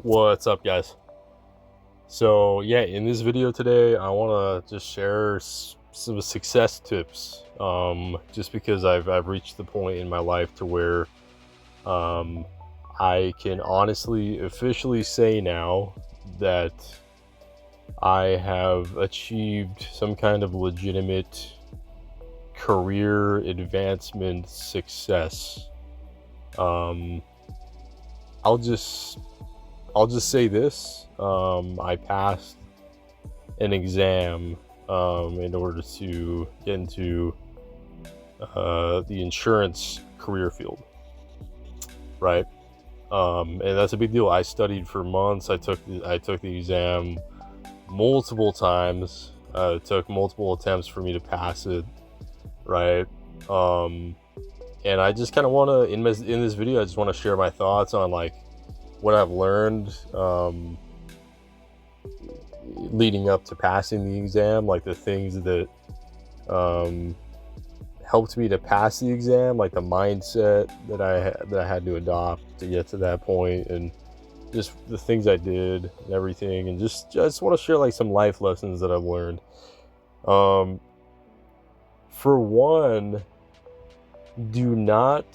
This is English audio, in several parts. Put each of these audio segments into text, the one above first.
What's up, guys? So yeah, in this video today I want to just share some success tips, just because I've reached the point in my life to where um, I can honestly officially say now that I have achieved some kind of legitimate career advancement success. um, I'll just I'll just say this: I passed an exam in order to get into the insurance career field, right? And that's a big deal. I studied for months. I took the exam multiple times. It took multiple attempts for me to pass it, right? Um, and I just kind of want to in this video, I just want to share my thoughts on like what I've learned leading up to passing the exam, like the things that um, helped me to pass the exam, like the mindset that I had to adopt to get to that point, and just the things I did and everything, and just want to share like some life lessons that I've learned. Um, for one, do not,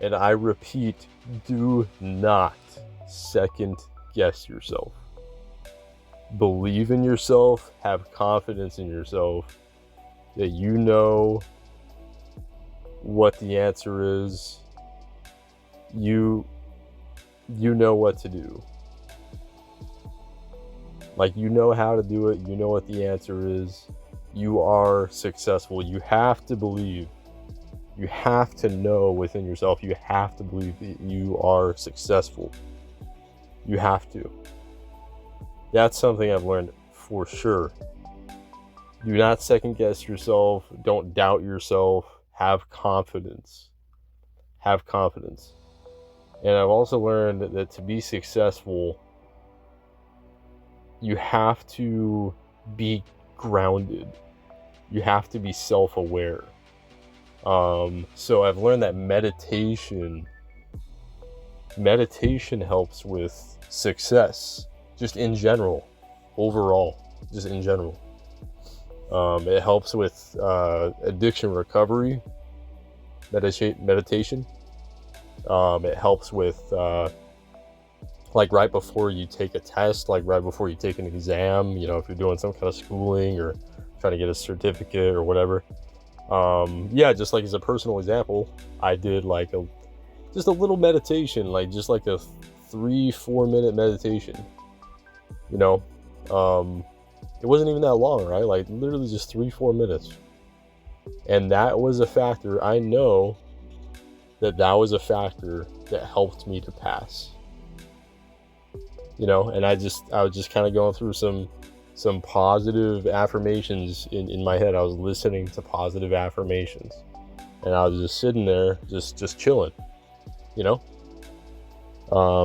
and I repeat, do not second guess yourself. Believe in yourself, have confidence in yourself that you know what the answer is. You know what to do. Like, you know how to do it, you know what the answer is. You are successful. You have to believe. You have to know within yourself. You have to believe that you are successful. You have to. That's something I've learned for sure. Do not second guess yourself. Don't doubt yourself. Have confidence. Have confidence. And I've also learned that to be successful, you have to be grounded. You have to be self-aware. So I've learned that meditation helps with success, just in general, overall, just in general. It helps with addiction recovery, meditation. It helps with like right before you take a test, like right before you take an exam, if you're doing some kind of schooling or trying to get a certificate or whatever. Yeah, just like as a personal example, I did like just a little meditation, like just like a 3-4 minute meditation. you know it wasn't even that long, right? Like literally just 3-4 minutes, and that was a factor. I know that was a factor that helped me to pass. And I was just kind of going through some positive affirmations in my head. I was listening to positive affirmations, and I was just sitting there just chilling.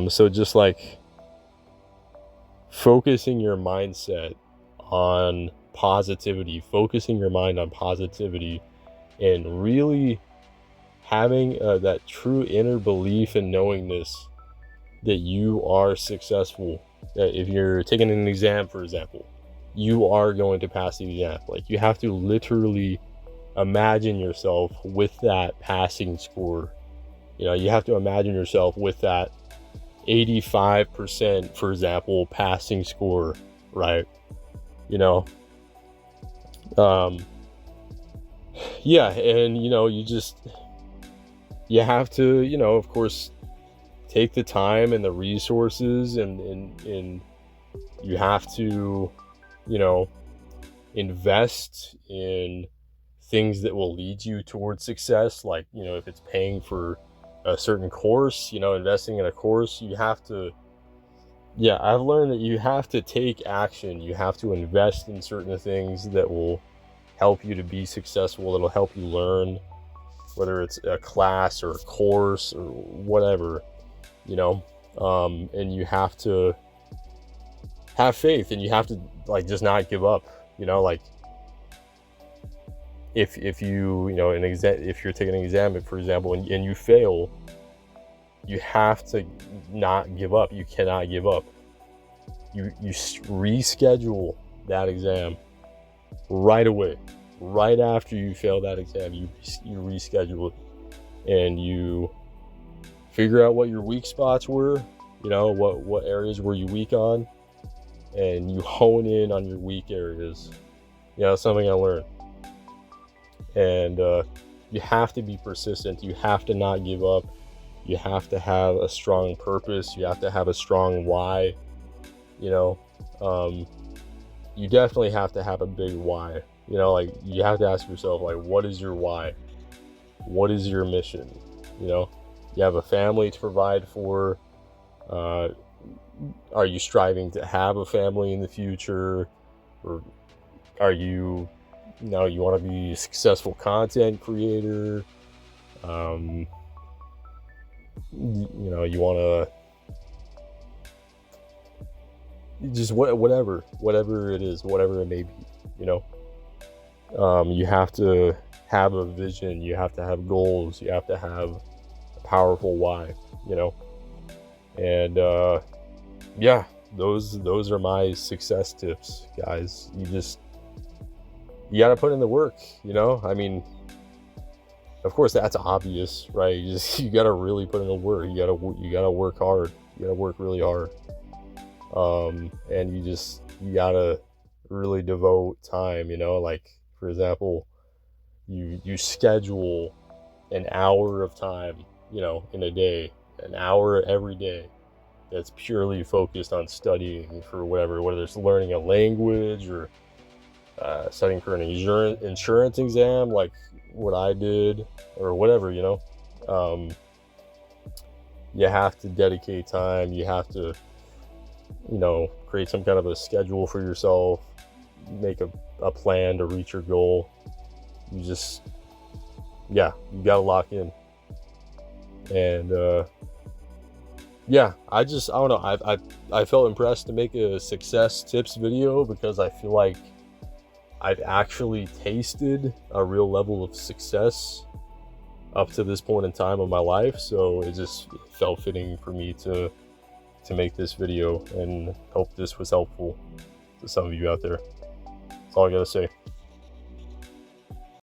So just like focusing your mindset on positivity, focusing your mind on positivity, and really having that true inner belief and knowingness that you are successful. That if you're taking an exam, for example, you are going to pass the exam. Like, you have to literally imagine yourself with that passing score. You have to imagine yourself with that 85%, for example, passing score, right? Yeah, and you have to, of course, take the time and the resources, and you have to, invest in things that will lead you towards success. Like, if it's paying for a certain course, investing in a course, you have to, yeah, I've learned that you have to take action. You have to invest in certain things that will help you to be successful, that'll help you learn, whether it's a class or a course or whatever, and you have to have faith, and you have to like just not give up. Like, if you if you're taking an exam, for example, and you fail, You have to not give up. You cannot give up. You reschedule that exam right away. Right after you fail that exam, you reschedule it, and you figure out what your weak spots were. You know, what areas were you weak on, and you hone in on your weak areas. You know, something I learned. And you have to be persistent. You have to not give up. You have to have a strong purpose. You have to have a strong why. You know, you definitely have to have a big why. You know, like, you have to ask yourself, like, what is your why? What is your mission? You know, you have a family to provide for. Are you striving to have a family in the future? Or are you, you know, you want to be a successful content creator? You know, you want to just whatever it is, whatever it may be, you know. You have to have a vision. You have to have goals. You have to have a powerful why, you know. And yeah, those are my success tips, guys. You got to put in the work, you know. I mean, of course that's obvious, right? You got to really put in the work. You got to work hard. You got to work really hard. And you got to really devote time, you know. Like, for example, you schedule an hour of time, you know, in a day, an hour every day, that's purely focused on studying for whether it's learning a language or studying for an insurance exam, like what I did, or whatever, you know. You have to dedicate time. You have to, you know, create some kind of a schedule for yourself, make a plan to reach your goal. You gotta lock in. And yeah, I don't know. I felt impressed to make a success tips video because I feel like I've actually tasted a real level of success up to this point in time of my life. So it just felt fitting for me to make this video, and hope this was helpful to some of you out there. That's all I gotta say.